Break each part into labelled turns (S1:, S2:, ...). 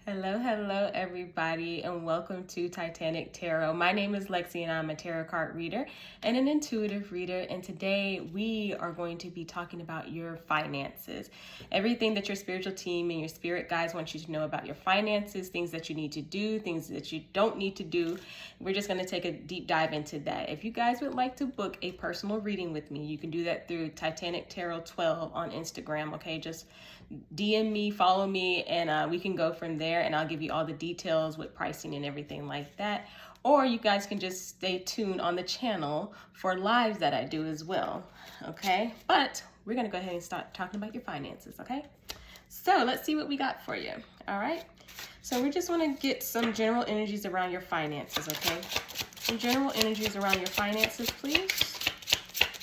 S1: Hello, everybody, and welcome to Titanic Tarot. My name is Lexi, and I'm a tarot card reader and an intuitive reader. And today we are going to be talking about your finances. Everything that your spiritual team and your spirit guides want you to know about your finances, things that you need to do, things that you don't need to do. We're just going to take a deep dive into that. If you guys would like to book a personal reading with me, you can do that through Titanic Tarot 12 on Instagram. Okay, just DM me, follow me, and we can go from there, and I'll give you all the details with pricing and everything like that. Or you guys can just stay tuned on the channel for lives that I do as well, okay? But we're gonna go ahead and start talking about your finances, okay? So let's see what we got for you, all right? So we just wanna get some general energies around your finances, okay? Some general energies around your finances, please.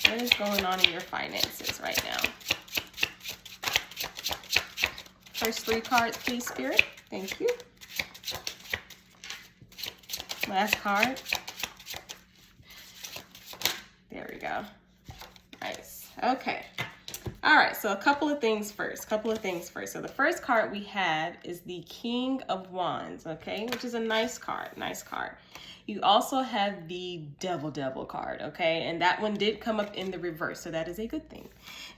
S1: What is going on in your finances right now? First three cards, please, Spirit. Thank you. Last card. There we go. Nice. Okay. All right, so a couple of things first. So the first card we have is the King of Wands, okay, which is a nice card. You also have the Devil card, okay, and that one did come up in the reverse, so that is a good thing.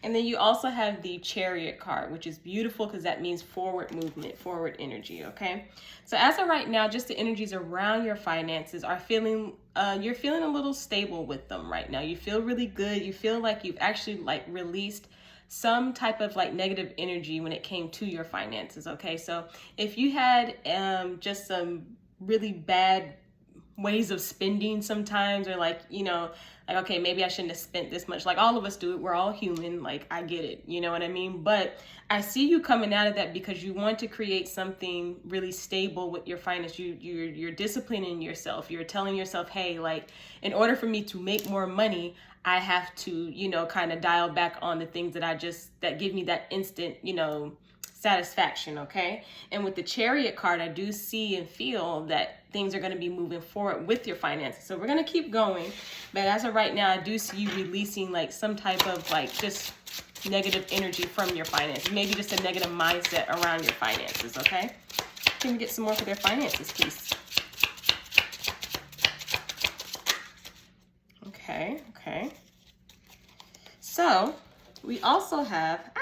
S1: And then you also have the Chariot card, which is beautiful because that means forward movement, forward energy, okay? So as of right now, just the energies around your finances are feeling, you're feeling a little stable with them right now. You feel really good. You feel like you've actually released some type of negative energy when it came to your finances, okay? So if you had just some really bad ways of spending sometimes, or okay, maybe I shouldn't have spent this much. Like, all of us do it. We're all human. Like, I get it. You know what I mean? But I see you coming out of that because you want to create something really stable with your finance. You're disciplining yourself. You're telling yourself, hey, in order for me to make more money, I have to, kind of dial back on the things that give me that instant, satisfaction, okay? And with the Chariot card, I do see and feel that things are going to be moving forward with your finances. So we're going to keep going. But as of right now, I do see you releasing some type of just negative energy from your finances. Maybe just a negative mindset around your finances, okay? Can we get some more for their finances, please? Okay. So we also have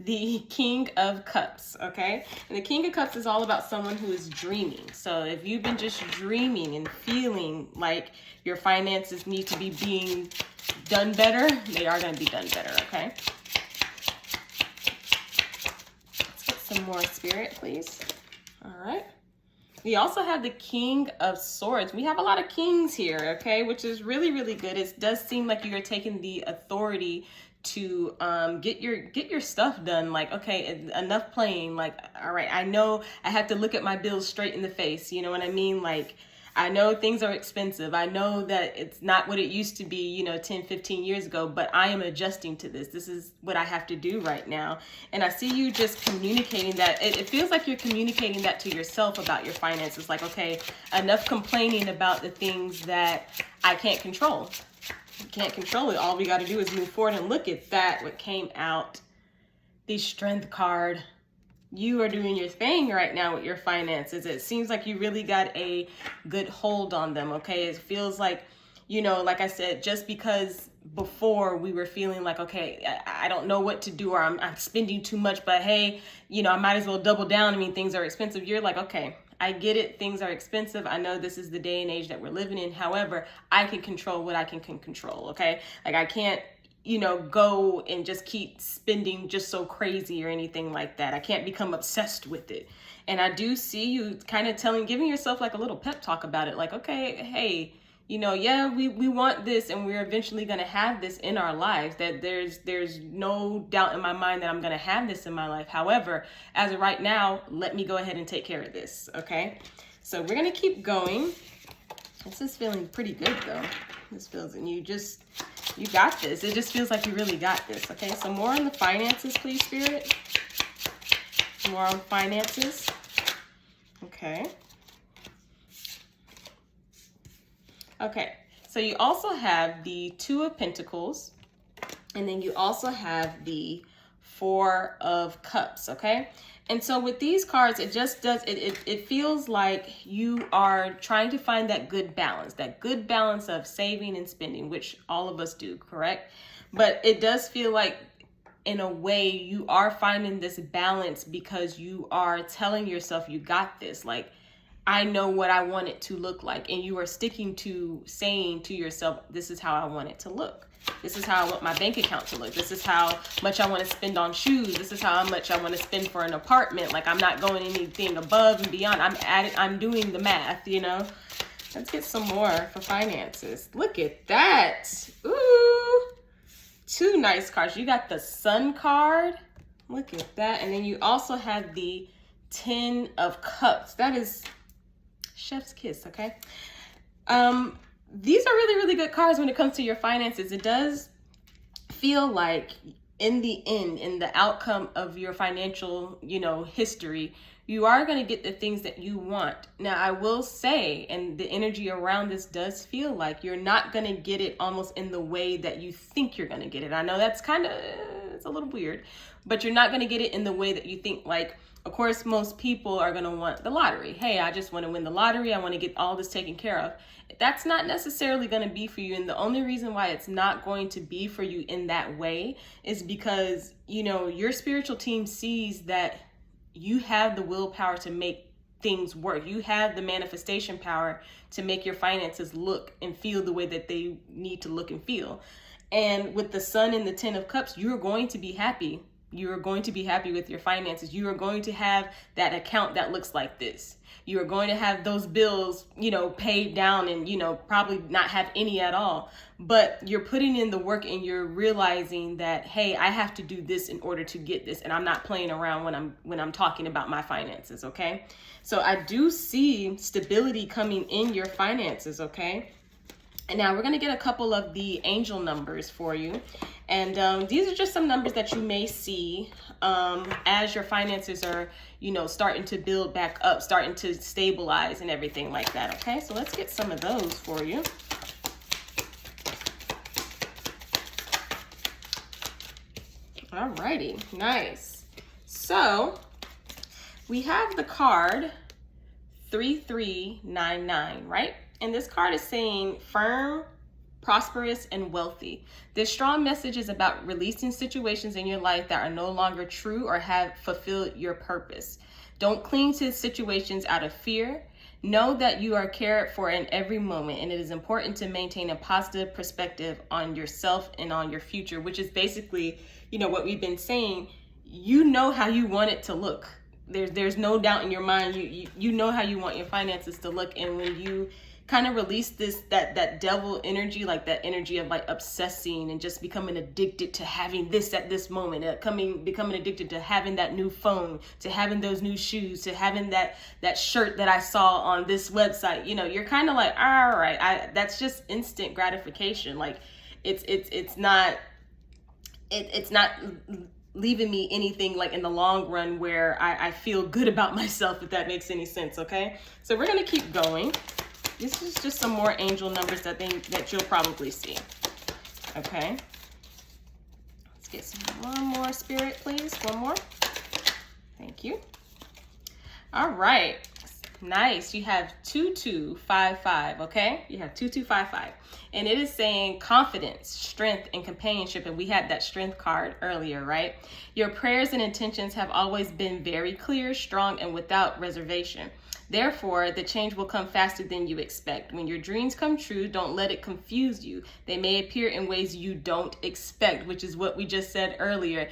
S1: the King of Cups, okay? And the King of Cups is all about someone who is dreaming. So if you've been just dreaming and feeling like your finances need to be being done better, they are going to be done better, okay? Let's get some more Spirit, please. All right. We also have the King of Swords. We have a lot of kings here, okay, which is really, really good. It does seem like you're taking the authority to get your stuff done. Okay, enough playing. All right, I know I have to look at my bills straight in the face. You know what I mean? I know things are expensive. I know that it's not what it used to be, 10, 15 years ago, but I am adjusting to this. This is what I have to do right now. And I see you just communicating that. It feels like you're communicating that to yourself about your finances. Okay, enough complaining about the things that I can't control. You can't control it. All we got to do is move forward. And look at that, what came out. The Strength card. You are doing your thing right now with your finances. It seems like you really got a good hold on them, okay? It feels like, like I said, just because before we were feeling like, okay, I don't know what to do, or I'm spending too much, but hey, I might as well double down. I mean, things are expensive. You're like, okay, I get it. Things are expensive. I know this is the day and age that we're living in. However, I can control what I can control, okay? I can't go and just keep spending just so crazy or anything like that. I can't become obsessed with it. And I do see you kind of giving yourself a little pep talk about it. Okay, hey, yeah, we want this, and we're eventually going to have this in our lives. That there's no doubt in my mind that I'm going to have this in my life. However, as of right now, let me go ahead and take care of this, okay? So we're going to keep going. This is feeling pretty good, though. This feels, and you got this. It just feels like you really got this, okay? So more on the finances, please, Spirit. More on finances. Okay. Okay, so you also have the Two of Pentacles, and then you also have the Four of Cups, okay? And so with these cards, it just does, it feels like you are trying to find that good balance of saving and spending, which all of us do, correct? But it does feel like, in a way, you are finding this balance because you are telling yourself you got this. Like, I know what I want it to look like. And you are sticking to saying to yourself, this is how I want it to look. This is how I want my bank account to look. This is how much I want to spend on shoes. This is how much I want to spend for an apartment. Like, I'm not going anything above and beyond. I'm doing the math, you know. Let's get some more for finances. Look at that. Ooh. Two nice cards. You got the Sun card. Look at that. And then you also have the Ten of Cups. That is chef's kiss, okay? These are really, really good cards when it comes to your finances. It does feel like in the end, in the outcome of your financial, history, you are going to get the things that you want. Now, I will say, and the energy around this does feel like you're not going to get it almost in the way that you think you're going to get it. I know that's it's a little weird, but you're not going to get it in the way that you think. Like, of course, most people are going to want the lottery. Hey, I just want to win the lottery. I want to get all this taken care of. That's not necessarily going to be for you. And the only reason why it's not going to be for you in that way is because, your spiritual team sees that you have the willpower to make things work. You have the manifestation power to make your finances look and feel the way that they need to look and feel. And with the Sun and the Ten of Cups, you're going to be happy. You are going to be happy with your finances. You are going to have that account that looks like this. You are going to have those bills, paid down and, probably not have any at all. But you're putting in the work and you're realizing that, hey, I have to do this in order to get this. And I'm not playing around when I'm talking about my finances, okay? So I do see stability coming in your finances, okay? And now we're going to get a couple of the angel numbers for you. And these are just some numbers that you may see as your finances are, starting to build back up, starting to stabilize and everything like that. Okay, so let's get some of those for you. Alrighty, nice. So we have the card 3399, right? And this card is saying firm, prosperous, and wealthy. This strong message is about releasing situations in your life that are no longer true or have fulfilled your purpose. Don't cling to situations out of fear. Know that you are cared for in every moment, and it is important to maintain a positive perspective on yourself and on your future, which is basically, what we've been saying. You know how you want it to look. There's no doubt in your mind. You know how you want your finances to look, and when you kind of release that devil energy, like that energy of like obsessing and just becoming addicted to having this at this moment, becoming addicted to having that new phone, to having those new shoes, to having that shirt that I saw on this website. You're kind of like, all right, that's just instant gratification. Like it's not leaving me anything like in the long run where I feel good about myself, if that makes any sense. Okay, so we're gonna keep going. This is just some more angel numbers that you'll probably see. Okay. Let's get one more, Spirit, please. One more. Thank you. All right. Nice. You have 2255, okay? You have 2255. And it is saying confidence, strength, and companionship. And we had that strength card earlier, right? Your prayers and intentions have always been very clear, strong, and without reservation. Therefore, the change will come faster than you expect. When your dreams come true, don't let it confuse you. They may appear in ways you don't expect, which is what we just said earlier.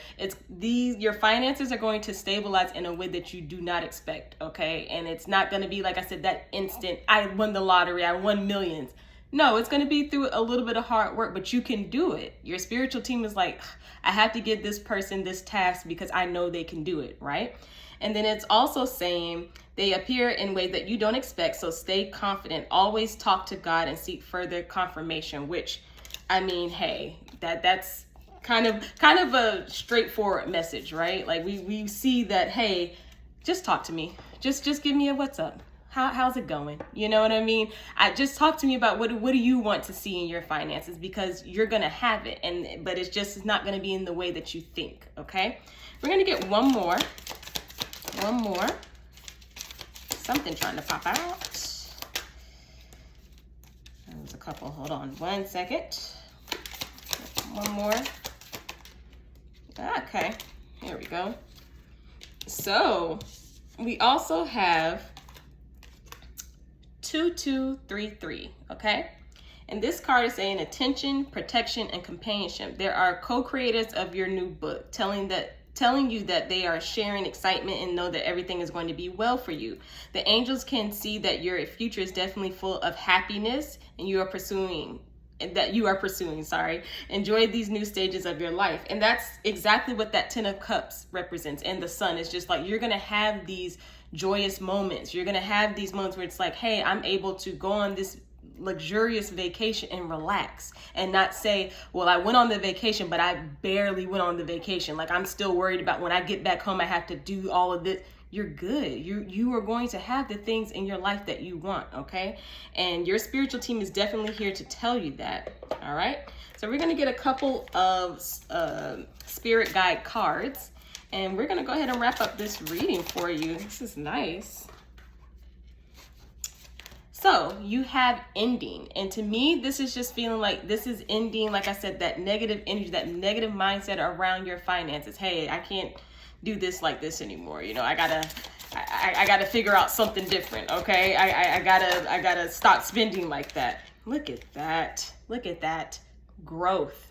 S1: Your finances are going to stabilize in a way that you do not expect, okay? And it's not going to be, like I said, that instant, I won the lottery, I won millions. No, it's going to be through a little bit of hard work, but you can do it. Your spiritual team is like, I have to give this person this task because I know they can do it, right? And then it's also saying they appear in ways that you don't expect, so stay confident. Always talk to God and seek further confirmation, which, I mean, hey, that's kind of a straightforward message, right? Like we see that, hey, just talk to me. Just give me a what's up. how's it going? You know what I mean? Just talk to me about what do you want to see in your finances, because you're gonna have it, but it's not gonna be in the way that you think. Okay, we're gonna get one more. Something trying to pop out. There's a couple. Hold on one second. One more. Okay, here we go. So we also have 2233, okay? And this card is saying attention, protection, and companionship. There are co-creators of your new book telling you that they are sharing excitement and know that everything is going to be well for you. The angels can see that your future is definitely full of happiness, and you are pursuing. Enjoy these new stages of your life. And that's exactly what that 10 of Cups represents. And the sun is just like, you're going to have these joyous moments. You're going to have these moments where it's like, hey, I'm able to go on this luxurious vacation and relax, and not say, well, I went on the vacation, but I barely went on the vacation. Like, I'm still worried about when I get back home, I have to do all of this. You're good. You are going to have the things in your life that you want, okay? And your spiritual team is definitely here to tell you that, all right? So we're going to get a couple of spirit guide cards, and we're going to go ahead and wrap up this reading for you. This is nice. So you have ending, and to me, this is just feeling like this is ending, like I said, that negative energy, that negative mindset around your finances. Hey, I can't do this like this anymore. You know, I gotta figure out something different. Okay, I gotta stop spending like that. Look at that growth.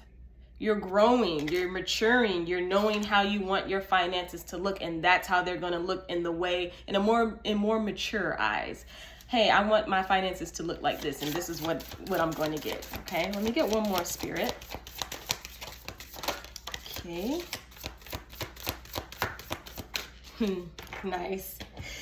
S1: You're growing, you're maturing, you're knowing how you want your finances to look, and that's how they're gonna look in more mature eyes. Hey, I want my finances to look like this, and this is what I'm going to get. Okay, let me get one more, Spirit. Okay. Nice.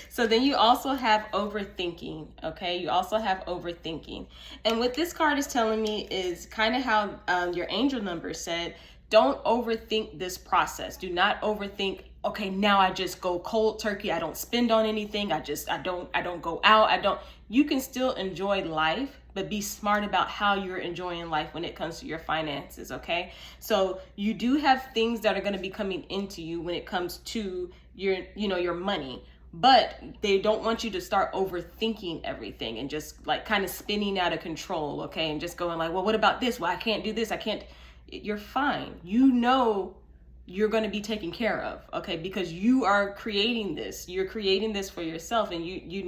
S1: So then you also have overthinking, okay? You also have overthinking. And what this card is telling me is kind of how your angel number said, don't overthink this process. Do not overthink, okay, now I just go cold turkey. I don't spend on anything. I don't go out. You can still enjoy life, but be smart about how you're enjoying life when it comes to your finances, okay? So you do have things that are going to be coming into you when it comes to your money, but they don't want you to start overthinking everything and just like kind of spinning out of control, okay? And just going like, well, what about this? Well, I can't do this. You're fine. You know you're going to be taken care of, okay? Because you are creating this. You're creating this for yourself, and you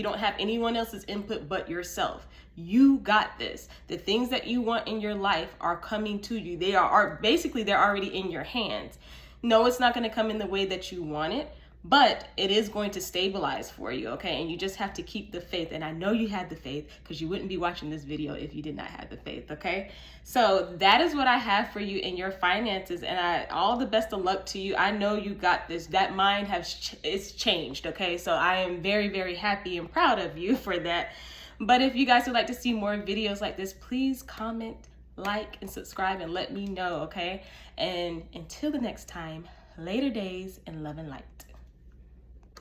S1: don't have anyone else's input but yourself. You got this. The things that you want in your life are coming to you. They're already in your hands. No, it's not going to come in the way that you want it, but it is going to stabilize for you, okay? And you just have to keep the faith. And I know you had the faith, because you wouldn't be watching this video if you did not have the faith, okay? So that is what I have for you in your finances, and all the best of luck to you. I know you got this. That mind it's changed, okay? So I am very, very happy and proud of you for that. But if you guys would like to see more videos like this, please comment, like, and subscribe, and let me know, okay? And until the next time, later days and love and light.